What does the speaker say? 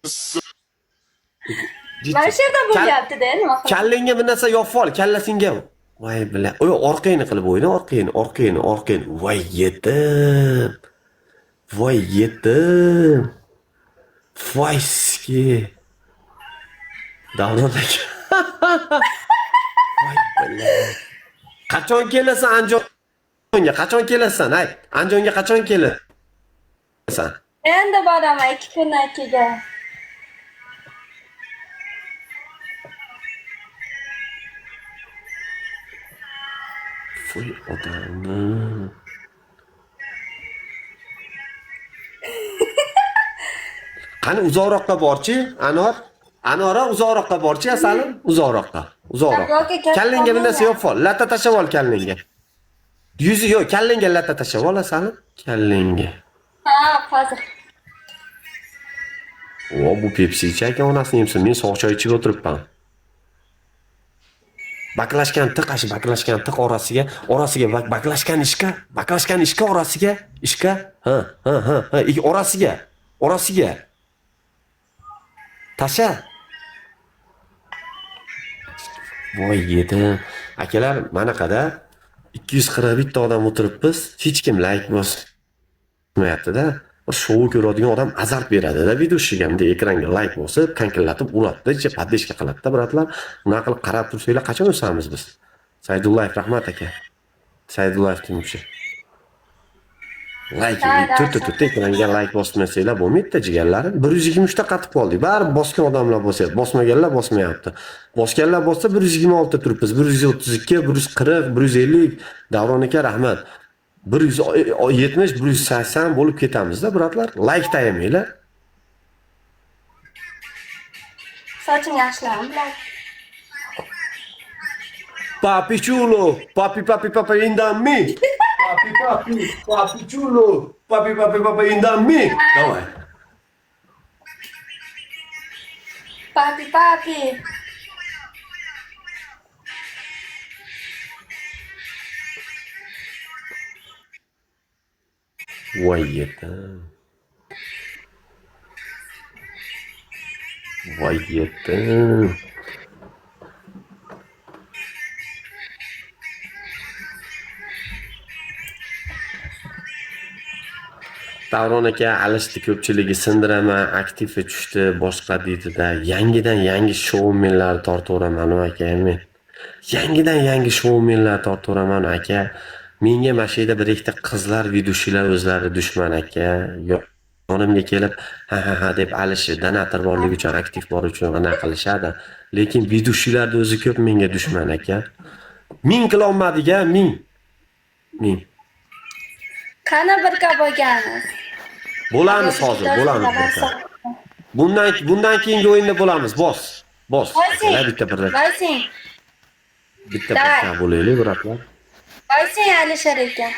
Mana shu yerda bo'lyapti-da, nima qilib? Kallangga bir narsa yopib ol, kallasingga. Voy bila. Oy, orqangni qilib o'yna, orqangni. Voy yetim. Voy yetim. Voyski. Davron aka. Voy bila. Qachon kelasan Andijonga? Qachon kelasan? Ay, Andijonga qachon kelasan? Endi boraman 2 kundan keyin. Voy odamni. Qani uzoqroqqa borchi, Anor? Anora uzoqroqqa borchi, asalim? Uzoqroqqa. Kallangga bir narsa yopib ol. Latta tashab ol kallangga. Yuzi yo'q, kallangga latta tashab ol, asalim. Kallangga. Ha, hozir. O, bu Pepsi ichaykan onasini yemsin. Men sovuq choy ichib o'tiribman. Baklashgan tiq orasiga baklashgan ishqa orasiga. Ha. Orasiga. Tasha. Voy yedim. Akalar, manaqada 241 ta odam o'tiribmiz. Hech kim like bosmayapti-da. Shou ko'radigan odam azart beradi-da, videoshiga ham ekranga like bosib, kankillatib uradi-da, ichga podleshka qiladi-da, biratlar. Unaqa qilib qarab tursanglar, qachon o'samiz biz? Saydullayev, rahmat aka. Saydullayev Timurchi. Like, ekranga like bosmasanglar bo'lmaydi-da, jigarlarim. 123 ta qatib qoldik. Bari bosgan odamlar bosyapti, bosmaganlar bosmayapti. Bosganlar bossa 126 ta turibmiz. 132, 140, 150. Davron aka, rahmat. 170, 180 bo'lib ketamiz-da, biratlar. Like tayamanglar. Soching yaxshilarmi bular? Papi chulo, papi indammi. Papi chulo, papi indammi. Давай. Papi. Voy yetim. Davron aka alishdi, ko'pchiligi sindiraman, aktivga tushdi, boshqa deydi-da. Yangi shoumenlar tortaveraman aka men. Yangi shoumenlar tortaveraman aka. Menga mashina bir ikkita qizlar videoshilar o'zlari dushman aka. Yonimga kelib, ha deb alishi, donator borligi uchun, aktiv bor uchun ana qilishadi. Lekin videoshilarning o'zi ko'p menga dushman aka. 1000 qila olmadiga, 1000. Qani birga bo'lganmiz? Bo'lamiz hozir, bo'lamiz. Bundan keyingi o'yinda bo'lamiz, bos. Bitta bir bo'laylik, biratlar. Boysing Alisher aka.